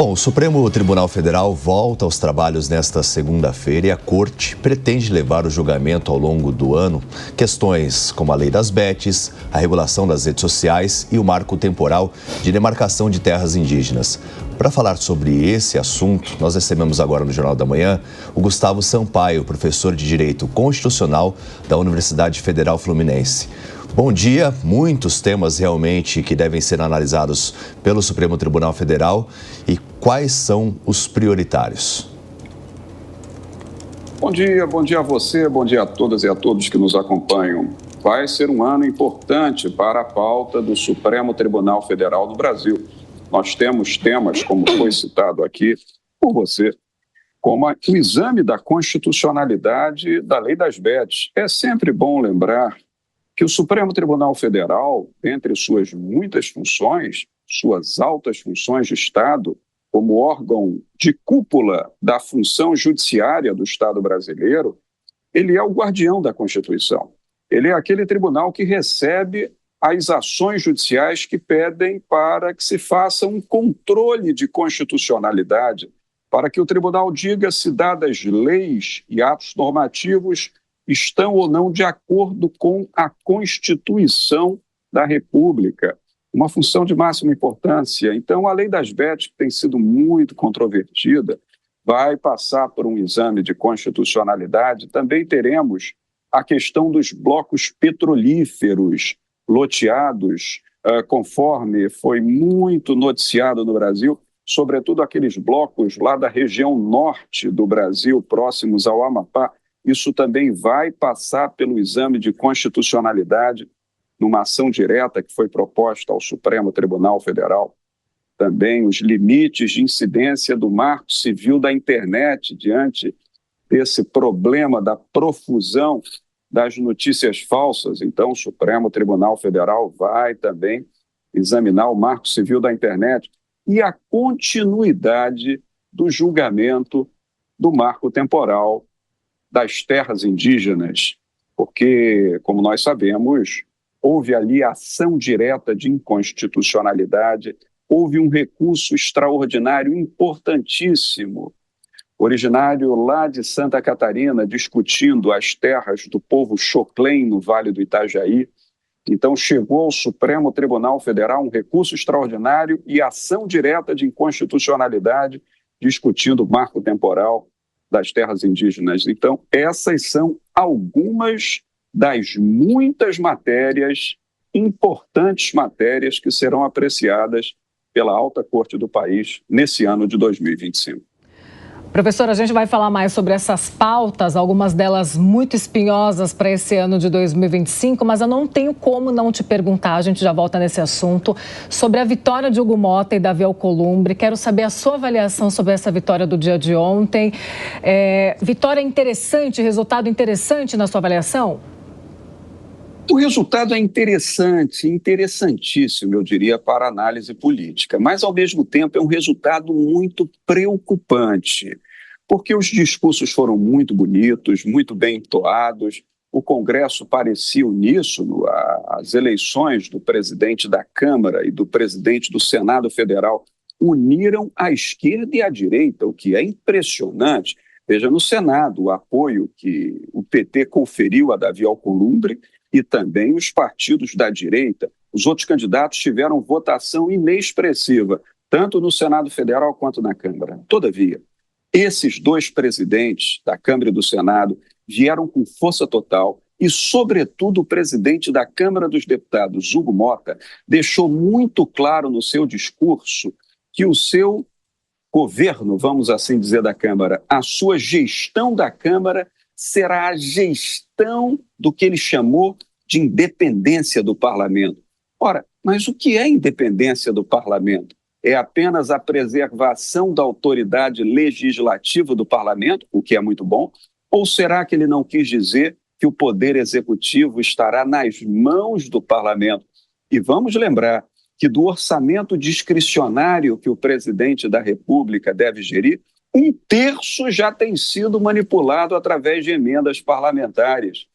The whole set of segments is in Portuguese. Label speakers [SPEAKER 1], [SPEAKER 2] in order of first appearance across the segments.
[SPEAKER 1] Bom, o Supremo Tribunal Federal volta aos trabalhos nesta segunda-feira e a Corte pretende levar o julgamento ao longo do ano questões como a lei das bets, a regulação das redes sociais e o marco temporal de demarcação de terras indígenas. Para falar sobre esse assunto, nós recebemos agora no Jornal da Manhã o Gustavo Sampaio, professor de Direito Constitucional da Universidade Federal Fluminense. Bom dia, muitos temas realmente que devem ser analisados pelo Supremo Tribunal Federal e quais são os prioritários?
[SPEAKER 2] Bom dia a você, bom dia a todas e a todos que nos acompanham. Vai ser um ano importante para a pauta do Supremo Tribunal Federal do Brasil. Nós temos temas, como foi citado aqui por você, como o exame da constitucionalidade da lei das bets. É sempre bom lembrar que o Supremo Tribunal Federal, entre suas muitas funções, suas altas funções de Estado, como órgão de cúpula da função judiciária do Estado brasileiro, ele é o guardião da Constituição. Ele é aquele tribunal que recebe as ações judiciais que pedem para que se faça um controle de constitucionalidade, para que o tribunal diga se dadas leis e atos normativos estão ou não de acordo com a Constituição da República, uma função de máxima importância. Então, a lei das bets, que tem sido muito controvertida, vai passar por um exame de constitucionalidade. Também teremos a questão dos blocos petrolíferos loteados, conforme foi muito noticiado no Brasil, sobretudo aqueles blocos lá da região norte do Brasil, próximos ao Amapá. Isso também vai passar pelo exame de constitucionalidade numa ação direta que foi proposta ao Supremo Tribunal Federal. Também os limites de incidência do Marco Civil da Internet diante desse problema da profusão das notícias falsas. Então, o Supremo Tribunal Federal vai também examinar o Marco Civil da Internet e a continuidade do julgamento do marco temporal das terras indígenas, porque, como nós sabemos, houve ali ação direta de inconstitucionalidade, houve um recurso extraordinário importantíssimo, originário lá de Santa Catarina, discutindo as terras do povo Xoclém no Vale do Itajaí. Então, chegou ao Supremo Tribunal Federal um recurso extraordinário e ação direta de inconstitucionalidade, discutindo o marco temporal das terras indígenas. Então, essas são algumas das muitas matérias, importantes matérias, que serão apreciadas pela alta corte do país nesse ano de 2025.
[SPEAKER 3] Professor, a gente vai falar mais sobre essas pautas, algumas delas muito espinhosas para esse ano de 2025, mas eu não tenho como não te perguntar, a gente já volta nesse assunto, sobre a vitória de Hugo Motta e Davi Alcolumbre. Quero saber a sua avaliação sobre essa vitória do dia de ontem. Vitória interessante, resultado interessante na sua avaliação?
[SPEAKER 2] O resultado é interessante, interessantíssimo, eu diria, para a análise política, mas, ao mesmo tempo, é um resultado muito preocupante, porque os discursos foram muito bonitos, muito bem entoados, o Congresso parecia uníssono, as eleições do presidente da Câmara e do presidente do Senado Federal uniram a esquerda e a direita, o que é impressionante. Veja, no Senado, o apoio que o PT conferiu a Davi Alcolumbre e também os partidos da direita. Os outros candidatos tiveram votação inexpressiva, tanto no Senado Federal quanto na Câmara. Todavia, esses dois presidentes da Câmara e do Senado vieram com força total e, sobretudo, o presidente da Câmara dos Deputados, Hugo Motta, deixou muito claro no seu discurso que o seu governo, vamos assim dizer, da Câmara, a sua gestão da Câmara será a gestão do que ele chamou de independência do parlamento. Ora, mas o que é independência do parlamento? É apenas a preservação da autoridade legislativa do parlamento, o que é muito bom? Ou será que ele não quis dizer que o poder executivo estará nas mãos do parlamento? E vamos lembrar que do orçamento discricionário que o presidente da República deve gerir, 1/3 já tem sido manipulado através de emendas parlamentares,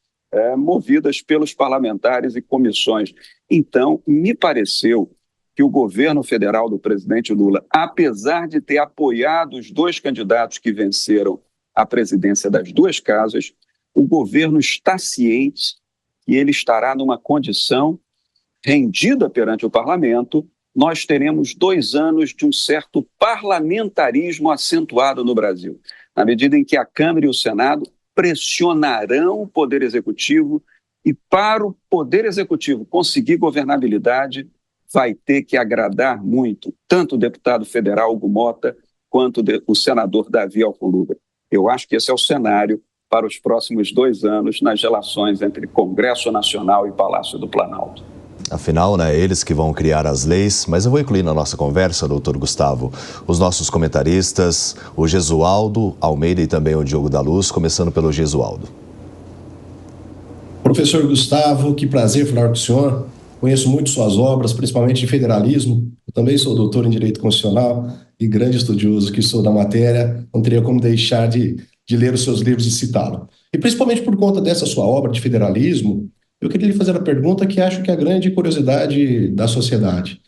[SPEAKER 2] movidas pelos parlamentares e comissões. Então, me pareceu que o governo federal do presidente Lula, apesar de ter apoiado os dois candidatos que venceram a presidência das duas casas, o governo está ciente que ele estará numa condição rendida perante o parlamento. Nós teremos 2 anos de um certo parlamentarismo acentuado no Brasil, na medida em que a Câmara e o Senado pressionarão o Poder Executivo e, para o Poder Executivo conseguir governabilidade, vai ter que agradar muito tanto o deputado federal Hugo Mota quanto o senador Davi Alcolumbre. Eu acho que esse é o cenário para os próximos 2 anos nas relações entre Congresso Nacional e Palácio do Planalto.
[SPEAKER 1] Afinal, né, eles que vão criar as leis, mas eu vou incluir na nossa conversa, doutor Gustavo, os nossos comentaristas, o Gesualdo Almeida e também o Diogo da Luz, começando pelo Gesualdo.
[SPEAKER 4] Professor Gustavo, que prazer falar com o senhor. Conheço muito suas obras, principalmente de federalismo. Eu também sou doutor em Direito Constitucional e grande estudioso que sou da matéria. Não teria como deixar de ler os seus livros e citá-lo. E principalmente por conta dessa sua obra de federalismo, eu queria lhe fazer a pergunta que acho que é a grande curiosidade da sociedade.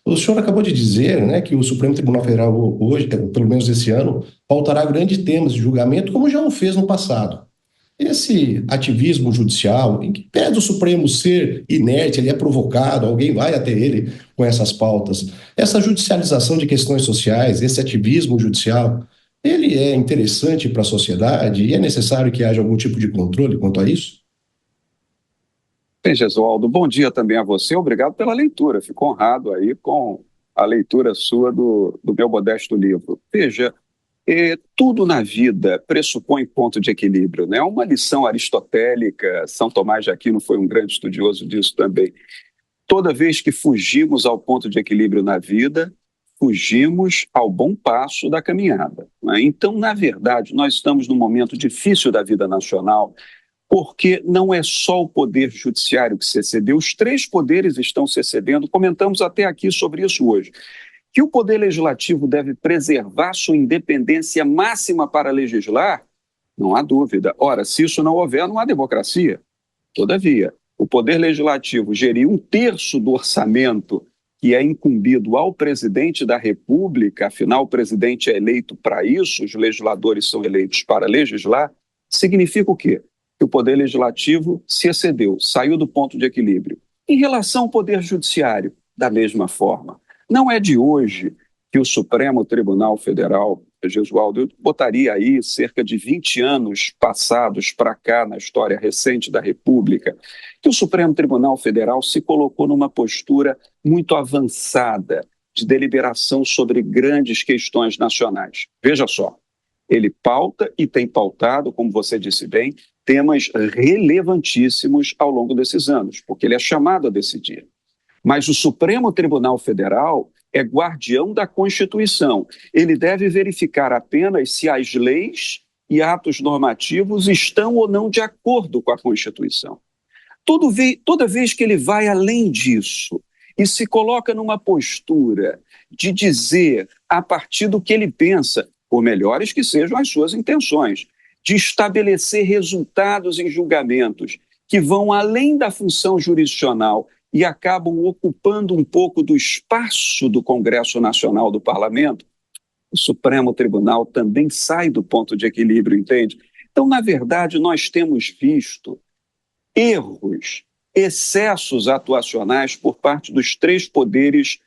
[SPEAKER 4] O senhor acabou de dizer, né, que o Supremo Tribunal Federal hoje, pelo menos esse ano, pautará grandes temas de julgamento, como já o fez no passado. Esse ativismo judicial, em que pede o Supremo ser inerte, ele é provocado, alguém vai até ele com essas pautas. Essa judicialização de questões sociais, esse ativismo judicial, ele é interessante para a sociedade e é necessário que haja algum tipo de controle quanto a isso?
[SPEAKER 2] Bem, Gesualdo, bom dia também a você. Obrigado pela leitura. Fico honrado aí com a leitura sua do meu modesto livro. Veja, tudo na vida pressupõe ponto de equilíbrio, né? Uma lição aristotélica, São Tomás de Aquino foi um grande estudioso disso também. Toda vez que fugimos ao ponto de equilíbrio na vida, fugimos ao bom passo da caminhada, né? Então, na verdade, nós estamos num momento difícil da vida nacional, porque não é só o poder judiciário que se excedeu, os 3 poderes estão se excedendo, comentamos até aqui sobre isso hoje. Que o Poder Legislativo deve preservar sua independência máxima para legislar, não há dúvida. Ora, se isso não houver, não há democracia. Todavia, o Poder Legislativo gerir 1/3 do orçamento que é incumbido ao presidente da República, afinal o presidente é eleito para isso, os legisladores são eleitos para legislar, significa o quê? Que o Poder Legislativo se excedeu, saiu do ponto de equilíbrio. Em relação ao Poder Judiciário, da mesma forma. Não é de hoje que o Supremo Tribunal Federal, Gesualdo, eu botaria aí cerca de 20 anos passados para cá na história recente da República, que o Supremo Tribunal Federal se colocou numa postura muito avançada de deliberação sobre grandes questões nacionais. Veja só, ele pauta e tem pautado, como você disse bem, temas relevantíssimos ao longo desses anos, porque ele é chamado a decidir. Mas o Supremo Tribunal Federal é guardião da Constituição. Ele deve verificar apenas se as leis e atos normativos estão ou não de acordo com a Constituição. Toda vez que ele vai além disso e se coloca numa postura de dizer, a partir do que ele pensa, por melhores que sejam as suas intenções, de estabelecer resultados em julgamentos que vão além da função jurisdicional e acabam ocupando um pouco do espaço do Congresso Nacional do Parlamento, o Supremo Tribunal também sai do ponto de equilíbrio, entende? Então, na verdade, nós temos visto erros, excessos atuacionais por parte dos 3 poderes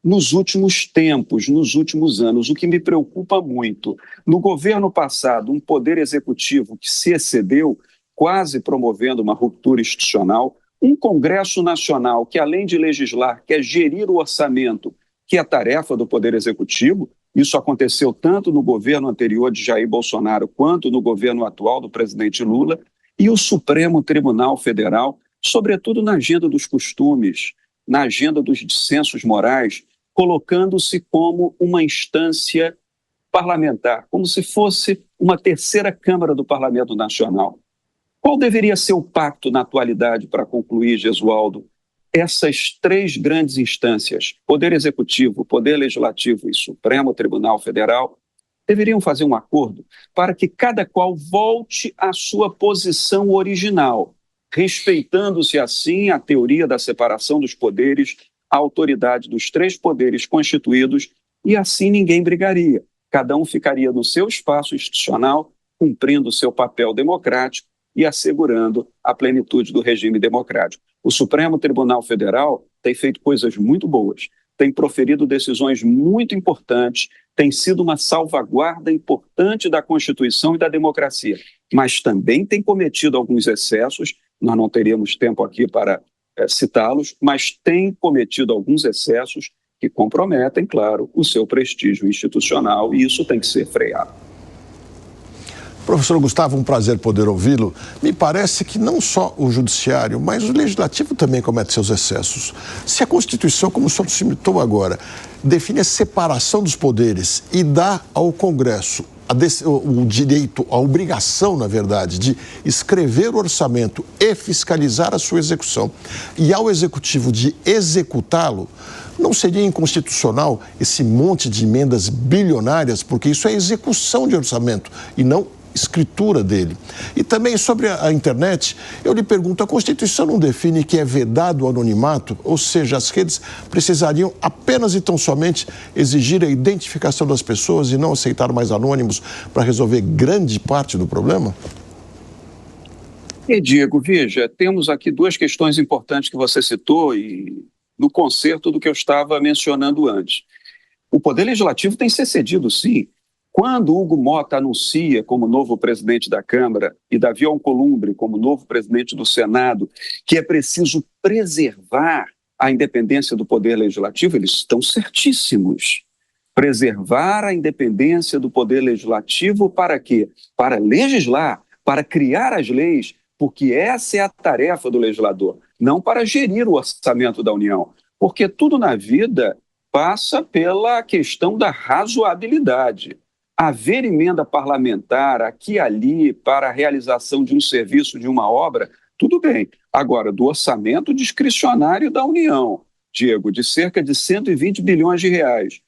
[SPEAKER 2] nos últimos tempos, nos últimos anos, o que me preocupa muito. No governo passado, um poder executivo que se excedeu, quase promovendo uma ruptura institucional, um Congresso Nacional que, além de legislar, quer gerir o orçamento, que é a tarefa do Poder Executivo. Isso aconteceu tanto no governo anterior de Jair Bolsonaro quanto no governo atual do presidente Lula. E o Supremo Tribunal Federal, sobretudo na agenda dos costumes, na agenda dos dissensos morais, colocando-se como uma instância parlamentar, como se fosse uma 3ª Câmara do Parlamento Nacional. Qual deveria ser o pacto na atualidade, para concluir, Gesualdo? Essas 3 grandes instâncias, Poder Executivo, Poder Legislativo e Supremo Tribunal Federal, deveriam fazer um acordo para que cada qual volte à sua posição original, respeitando-se assim a teoria da separação dos poderes, a autoridade dos 3 poderes constituídos e assim ninguém brigaria. Cada um ficaria no seu espaço institucional, cumprindo o seu papel democrático e assegurando a plenitude do regime democrático. O Supremo Tribunal Federal tem feito coisas muito boas, tem proferido decisões muito importantes, tem sido uma salvaguarda importante da Constituição e da democracia, mas também tem cometido alguns excessos, nós não teríamos tempo aqui para citá-los, mas tem cometido alguns excessos que comprometem, claro, o seu prestígio institucional, e isso tem que ser freado.
[SPEAKER 5] Professor Gustavo, um prazer poder ouvi-lo. Me parece que não só o judiciário, mas o legislativo também comete seus excessos. Se a Constituição, como o senhor citou agora, define a separação dos poderes e dá ao Congresso o direito, a obrigação, na verdade, de escrever o orçamento e fiscalizar a sua execução, e ao Executivo de executá-lo, não seria inconstitucional esse monte de emendas bilionárias, porque isso é execução de orçamento e não escritura dele. E também sobre a internet, eu lhe pergunto, a Constituição não define que é vedado o anonimato, ou seja, as redes precisariam apenas e tão somente exigir a identificação das pessoas e não aceitar mais anônimos para resolver grande parte do problema?
[SPEAKER 2] E Diego, veja, temos aqui 2 questões importantes que você citou e no concerto do que eu estava mencionando antes. O Poder Legislativo tem se excedido, sim. Quando Hugo Mota anuncia como novo presidente da Câmara e Davi Alcolumbre como novo presidente do Senado que é preciso preservar a independência do Poder Legislativo, eles estão certíssimos. Preservar a independência do Poder Legislativo para quê? Para legislar, para criar as leis, porque essa é a tarefa do legislador, não para gerir o orçamento da União, porque tudo na vida passa pela questão da razoabilidade. Haver emenda parlamentar aqui e ali para a realização de um serviço, de uma obra, tudo bem. Agora, do orçamento discricionário da União, Diego, de cerca de 120 bilhões de reais,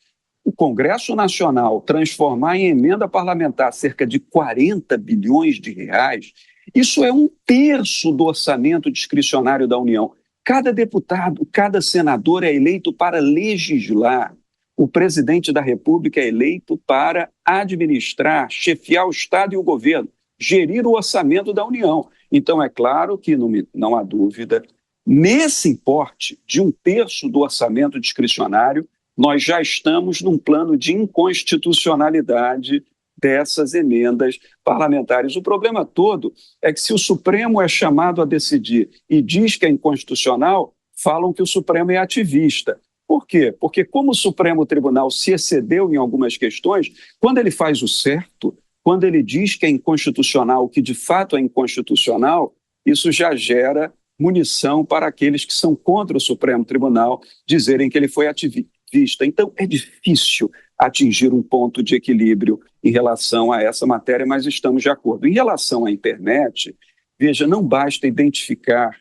[SPEAKER 2] o Congresso Nacional transformar em emenda parlamentar cerca de 40 bilhões de reais, isso é 1/3 do orçamento discricionário da União. Cada deputado, cada senador é eleito para legislar. O presidente da República é eleito para administrar, chefiar o Estado e o governo, gerir o orçamento da União. Então, é claro que não há dúvida, nesse importe de 1/3 do orçamento discricionário, nós já estamos num plano de inconstitucionalidade dessas emendas parlamentares. O problema todo é que se o Supremo é chamado a decidir e diz que é inconstitucional, falam que o Supremo é ativista. Por quê? Porque como o Supremo Tribunal se excedeu em algumas questões, quando ele faz o certo, quando ele diz que é inconstitucional, o que de fato é inconstitucional, isso já gera munição para aqueles que são contra o Supremo Tribunal dizerem que ele foi ativista. Então, é difícil atingir um ponto de equilíbrio em relação a essa matéria, mas estamos de acordo. Em relação à internet, veja, não basta identificar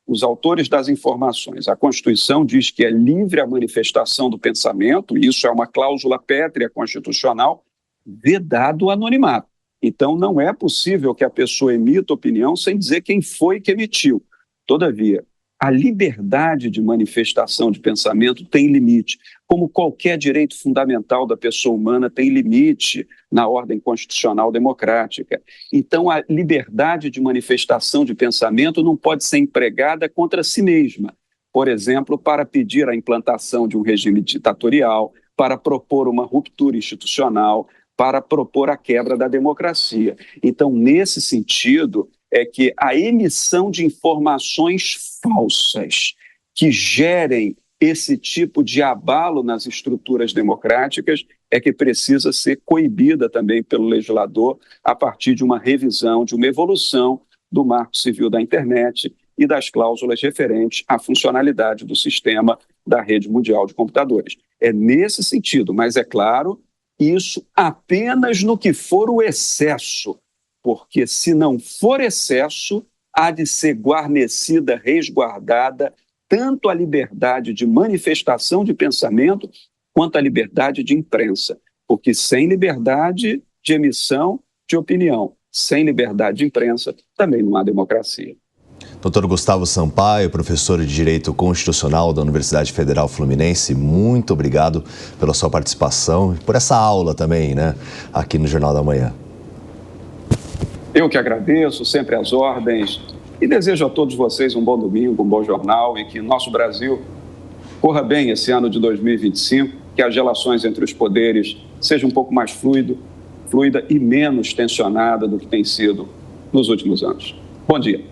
[SPEAKER 2] os autores das informações. A Constituição diz que é livre a manifestação do pensamento, e isso é uma cláusula pétrea constitucional, vedado o anonimato. Então, não é possível que a pessoa emita opinião sem dizer quem foi que emitiu. Todavia, a liberdade de manifestação de pensamento tem limite, como qualquer direito fundamental da pessoa humana tem limite na ordem constitucional democrática. Então, a liberdade de manifestação de pensamento não pode ser empregada contra si mesma, por exemplo, para pedir a implantação de um regime ditatorial, para propor uma ruptura institucional, para propor a quebra da democracia. Então, nesse sentido, é que a emissão de informações falsas que gerem esse tipo de abalo nas estruturas democráticas é que precisa ser coibida também pelo legislador a partir de uma revisão, de uma evolução do Marco Civil da Internet e das cláusulas referentes à funcionalidade do sistema da rede mundial de computadores. É nesse sentido, mas é claro, isso apenas no que for o excesso, porque se não for excesso, há de ser guarnecida, resguardada, tanto a liberdade de manifestação de pensamento, quanto a liberdade de imprensa. Porque sem liberdade de emissão de opinião, sem liberdade de imprensa, também não há democracia.
[SPEAKER 1] Doutor Gustavo Sampaio, professor de Direito Constitucional da Universidade Federal Fluminense, muito obrigado pela sua participação e por essa aula também, né, aqui no Jornal da Manhã.
[SPEAKER 2] Eu que agradeço, sempre às ordens, e desejo a todos vocês um bom domingo, um bom jornal e que nosso Brasil corra bem esse ano de 2025, que as relações entre os poderes sejam um pouco mais fluida e menos tensionada do que tem sido nos últimos anos. Bom dia.